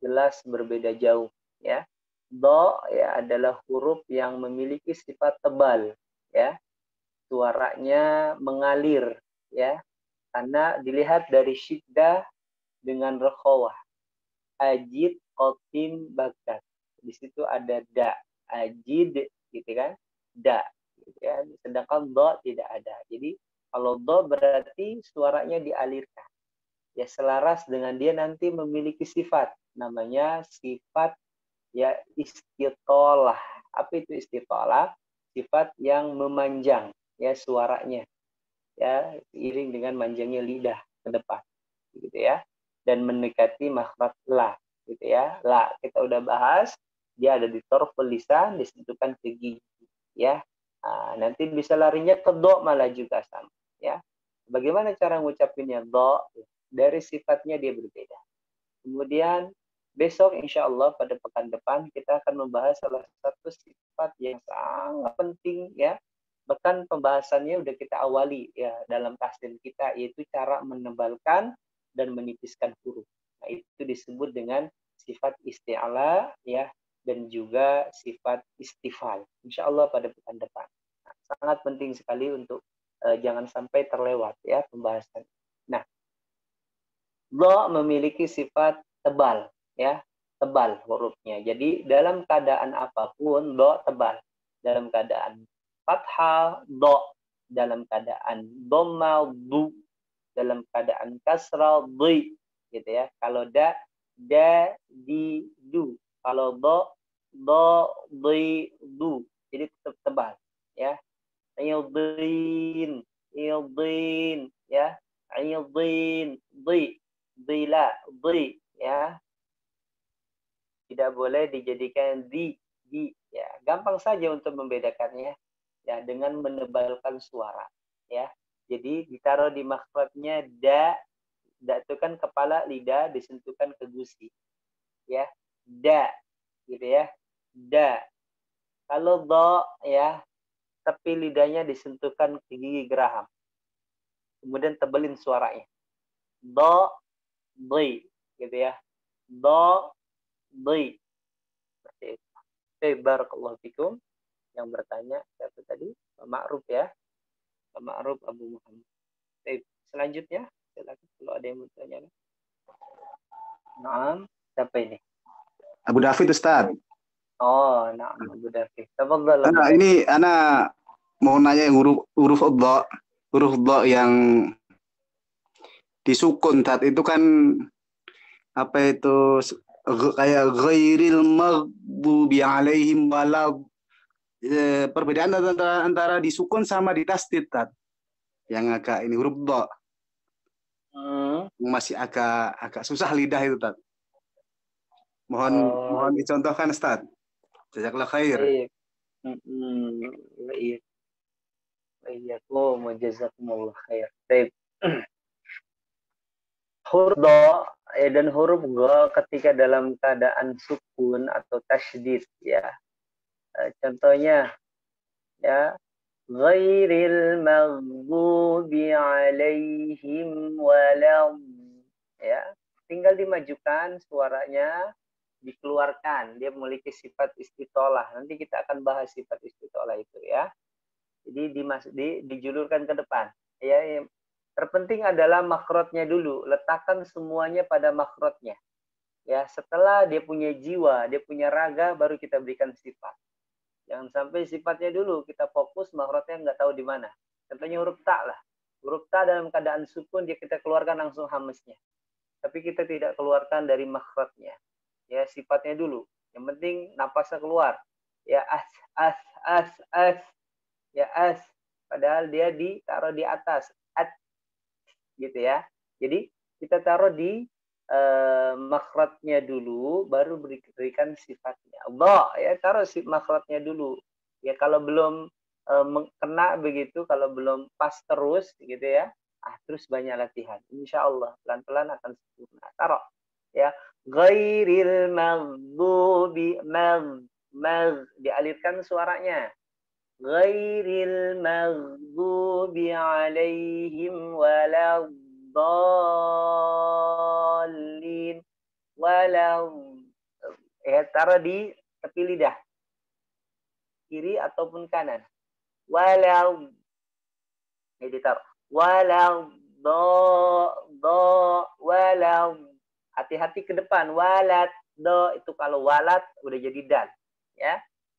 S1: jelas berbeda jauh, ya. Do, ya, adalah huruf yang memiliki sifat tebal, ya. Suaranya mengalir, ya. Karena dilihat dari syiddah dengan rokhawah. Ajid, qatim, bakat. Di situ ada da, ajid, gitu kan. da, gitu ya. Sedangkan do tidak ada. Jadi kalau do berarti suaranya dialirkan. Ya selaras dengan dia nanti memiliki sifat, namanya sifat ya istitolah. Apa itu istitolah? Sifat yang memanjang ya suaranya, ya seiring dengan manjangnya lidah ke depan, gitu ya, dan mendekati makhraj la, gitu ya. La kita udah bahas, dia ada di torful lisan, disentuhkan ke gigi, ya. Nah, nanti bisa larinya ke do malah juga sama, ya. Bagaimana cara ngucapinnya do? Dari sifatnya dia berbeda. Kemudian besok insya Allah pada pekan depan kita akan membahas salah satu sifat yang sangat penting ya. Bahkan pembahasannya udah kita awali ya dalam tahsin kita, yaitu cara menebalkan dan menipiskan huruf. Nah, itu disebut dengan sifat isti'ala ya, dan juga sifat istifal. Insya Allah pada pekan depan. Nah, sangat penting sekali untuk jangan sampai terlewat ya pembahasan. Nah, do memiliki sifat tebal ya, tebal hurufnya. Jadi dalam keadaan apapun do tebal. Dalam keadaan fathah do, dalam keadaan dhamma du, dalam keadaan kasrah di, gitu ya. Kalau da di du, kalau do di du. Jadi tetap tebal ya. Ildin ya. Ildin dila di ya, tidak boleh dijadikan di ya. Gampang saja untuk membedakannya ya dengan menebalkan suara ya. Jadi ditaruh di makhrajnya da itu kan kepala lidah disentuhkan ke gusi ya, da gitu ya, da. Kalau do ya, tepi lidahnya disentuhkan ke gigi geraham, kemudian tebelin suaranya, do di gitu ya, do di, seperti itu. Oke, barakallahu fikum. Yang bertanya siapa tadi? Pak Ma'ruf ya, Pak Ma'ruf Abu Muhammad. Oke, selanjutnya silakan kalau ada yang mau tanya. Naam, siapa ini?
S10: Abu David Ustaz.
S1: Oh, naam Abu David. Tafadhal.
S10: Ini ana mau nanya yang huruf do yang disukun saat itu kan apa itu kayak ghairil maghdubi alaihim walad, perbedaan antara disukun sama ditasdid tat yang agak ini huruf do masih agak susah lidah itu tat. Mohon dicontohkan Ustaz. Jazakallahu khair.
S1: Wa'iyyakum wa jazakumullah khair. Baik. Huruf do dan huruf go ketika dalam keadaan sukun atau tasydid ya. Contohnya ya, ghairil maghdubi alaihim walad ya. Tinggal dimajukan suaranya, dikeluarkan. Dia memiliki sifat istitolah. Nanti kita akan bahas sifat istitolah itu ya. Jadi dijulurkan ke depan. Ya, yang terpenting adalah makhrajnya dulu. Letakkan semuanya pada makhrajnya. Ya, setelah dia punya jiwa, dia punya raga, baru kita berikan sifat. Jangan sampai sifatnya dulu kita fokus, makhrajnya nggak tahu di mana. Contohnya huruf ta lah. Huruf ta dalam keadaan sukun dia kita keluarkan langsung hamesnya. Tapi kita tidak keluarkan dari makhrajnya. Ya, sifatnya dulu. Yang penting napasnya keluar. Ya, as. Ya, as. Padahal dia ditaruh di atas. At. Gitu ya. Jadi kita taruh di makhrajnya dulu, baru berikan sifatnya. Allah ya, taruh makhrajnya dulu. Ya, kalau belum kena begitu, kalau belum pas terus gitu ya. Terus banyak latihan. Insya Allah pelan-pelan akan sempurna. Taruh ya. Ghairil maghdubi dialirkan suaranya. Ghairil maghdubi alaihim waladdallin. Ya, taruh di tepi lidah. Kiri ataupun kanan. Ini ditaruh. Hati-hati ke depan. Walad do itu kalau walad udah jadi dal ya.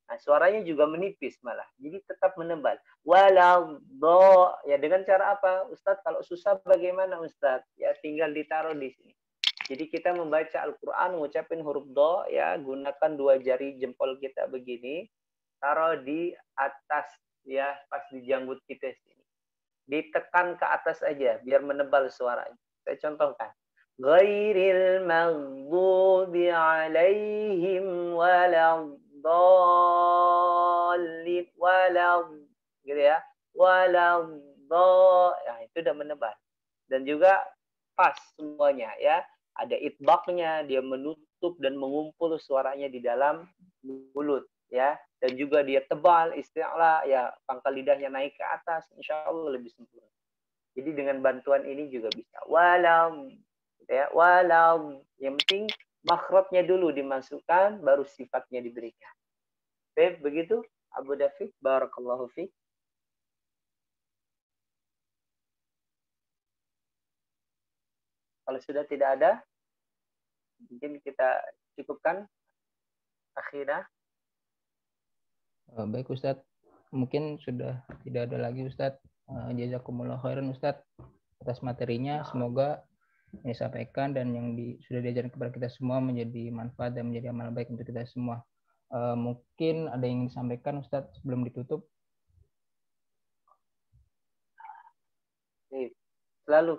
S1: Nah, suaranya juga menipis malah. Jadi tetap menebal. Waladdo. Ya, dengan cara apa? Ustadz, kalau susah bagaimana Ustadz? Ya, tinggal ditaruh di sini. Jadi kita membaca Al-Quran, mengucapin huruf do, ya, gunakan 2 jari jempol kita begini, taruh di atas, ya, pas di janggut kita sini. Ditekan ke atas aja, biar menebal suaranya. Saya contohkan. Ghairil maghdubi alaihim waladdallin gitu ya. Ya, itu udah menebal. Dan juga pas semuanya ya. Ada itbaqnya, dia menutup dan mengumpul suaranya di dalam mulut ya. Dan juga dia tebal, isti'la ya, pangkal lidahnya naik ke atas, insya Allah lebih sempurna. Jadi dengan bantuan ini juga bisa. Ya, yang penting makhrajnya dulu dimasukkan, baru sifatnya diberikan. Baik, begitu Abu Dafiq, barakallahu fiik. Kalau sudah tidak ada, mungkin kita cukupkan akhirnya.
S9: Baik Ustadz, mungkin sudah tidak ada lagi Ustadz. Jazakumullah khairan Ustadz atas materinya. Semoga yang disampaikan dan yang sudah diajarkan kepada kita semua menjadi manfaat dan menjadi amal baik untuk kita semua. Mungkin ada yang disampaikan Ustadz sebelum ditutup.
S1: Selalu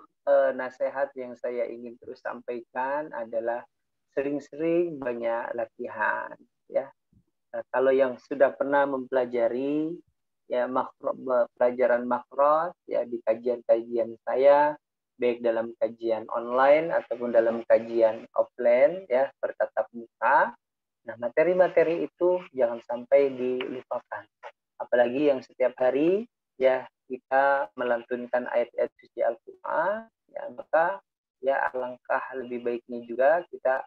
S1: nasihat yang saya ingin terus sampaikan adalah sering-sering banyak latihan ya. Kalau yang sudah pernah mempelajari ya pelajaran makhraj ya di kajian-kajian saya, baik dalam kajian online ataupun dalam kajian offline ya bertatap muka. Nah, materi-materi itu jangan sampai dilupakan. Apalagi yang setiap hari ya kita melantunkan ayat-ayat suci Al-Quran, ya maka ya alangkah lebih baiknya juga kita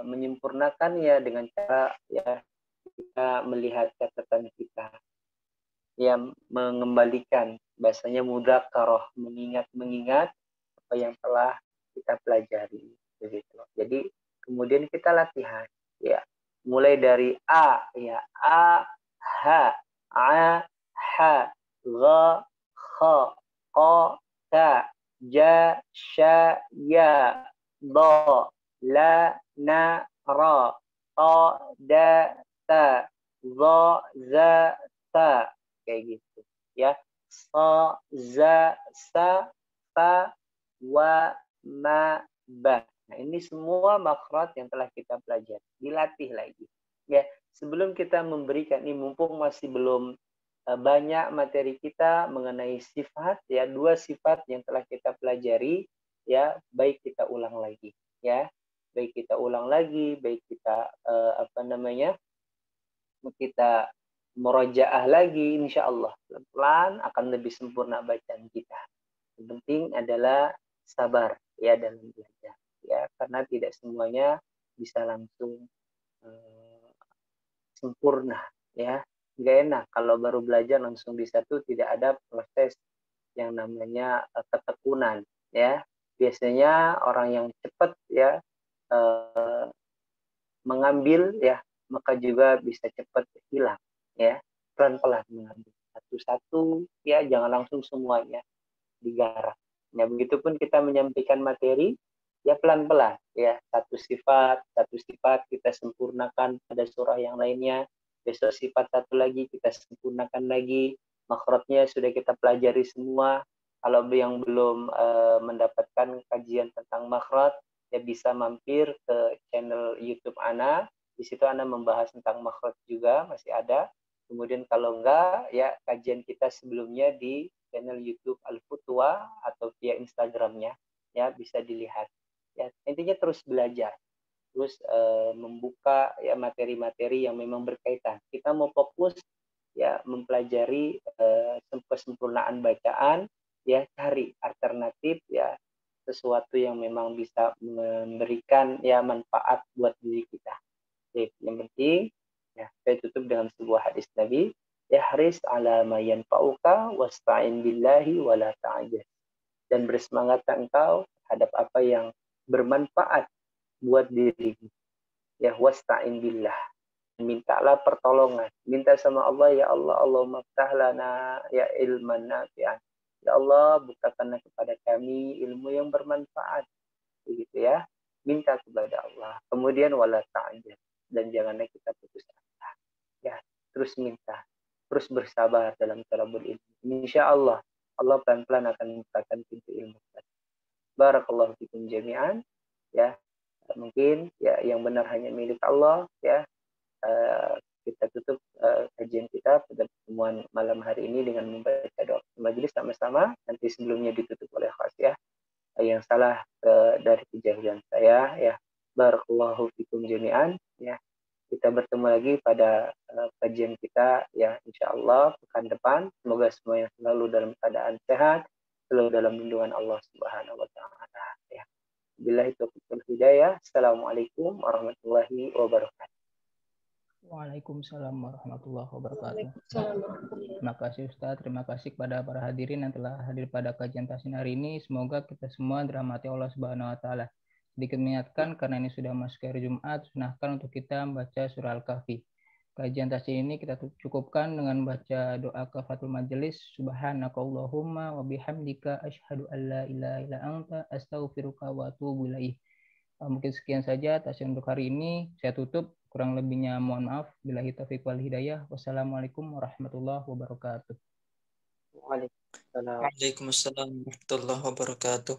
S1: menyempurnakan ya dengan cara ya kita melihat catatan kita, yang mengembalikan bahasanya mudzakarah, mengingat apa yang telah kita pelajari begitu. Jadi kemudian kita latihan ya mulai dari a ya a ha a ha gha kha qa ta ja sha ya da la na ra ta da ta za za ta kayak gitu ya. Sa za sa fa wa ma ba. Nah, ini semua makhraj yang telah kita pelajari. Dilatih lagi. Ya, sebelum kita memberikan ini mumpung masih belum banyak materi kita mengenai sifat ya, 2 sifat yang telah kita pelajari ya, baik kita ulang lagi ya. Baik kita ulang lagi, baik kita kita murojaah lagi, insya Allah pelan-pelan akan lebih sempurna bacaan kita. Yang penting adalah sabar ya dalam belajar ya, karena tidak semuanya bisa langsung sempurna ya. Nggak enak kalau baru belajar langsung bisa tuh, tidak ada proses yang namanya ketekunan ya. Biasanya orang yang cepat ya mengambil ya, maka juga bisa cepat hilang ya. Pelan-pelan mengambil satu-satu ya, jangan langsung semuanya digarap. Ya, begitupun kita menyampaikan materi ya pelan-pelan ya, satu sifat kita sempurnakan pada surah yang lainnya, besok sifat satu lagi kita sempurnakan lagi, makhrajnya sudah kita pelajari semua. Kalau yang belum mendapatkan kajian tentang makhraj ya bisa mampir ke channel YouTube Ana, di situ Ana membahas tentang makhraj juga masih ada. Kemudian kalau enggak ya kajian kita sebelumnya di channel YouTube Al-Futwa atau via Instagramnya ya bisa dilihat. Ya, intinya terus belajar, terus membuka ya materi-materi yang memang berkaitan. Kita mau fokus ya mempelajari kesempurnaan bacaan ya, cari alternatif ya, sesuatu yang memang bisa memberikan ya manfaat buat diri kita. Jadi, yang penting ya saya tutup dengan sebuah hadis Nabi, ihris ala ma yanfa'uka wasta'in billahi wala ta'jaz. Dan bersemangatlah engkau terhadap apa yang bermanfaat buat dirimu. Ya, wasta'in billah. mintalah pertolongan. Minta sama Allah, ya Allah, Allahumma ftah lana ya ilman nafi'an. Ya Allah, bukakanlah kepada kami ilmu yang bermanfaat. Begitu ya. Minta kepada Allah. Kemudian wala ta'jal, dan janganlah kita putus asa. Ya, terus minta, terus bersabar dalam talabul ilmu. Insya Allah, Allah pelan-pelan akan membukakan pintu ilmu. Barakallahu fikum jami'an. Ya, mungkin ya yang benar hanya milik Allah. Ya, kita tutup kajian kita pada pertemuan malam hari ini dengan membaca doa majelis sama-sama. Nanti sebelumnya ditutup oleh khas ya. Yang salah dari kejahilan saya ya. Barakallahu fikum jami'an ya. Kita bertemu lagi pada kajian kita ya, insyaallah pekan depan. Semoga semua yang selalu dalam keadaan sehat, selalu dalam lindungan Allah Subhanahu wa taala ya. Billahi taufiq wal hidayah. Assalamualaikum warahmatullahi wabarakatuh.
S9: Waalaikumsalam warahmatullahi wabarakatuh. Terima kasih Ustaz, terima kasih kepada para hadirin yang telah hadir pada kajian tahsin hari ini. Semoga kita semua dirahmati Allah Subhanahu wa taala. Sedikit mengingatkan karena ini sudah masuk hari Jumat, sunahkan untuk kita membaca surah Al-Kahfi. Kajian tahsin ini kita cukupkan dengan baca doa kafatul majelis. Subhanakallahumma wa bihamdika asyhadu an la ilaha illa anta astaghfiruka wa atubu ilaik. Mungkin sekian saja tahsin untuk hari ini. Saya tutup. Kurang lebihnya mohon maaf. Billahi taufiq wal hidayah. Wassalamualaikum warahmatullahi wabarakatuh.
S1: Waalaikumsalam.
S11: Waalaikumsalam warahmatullahi wabarakatuh.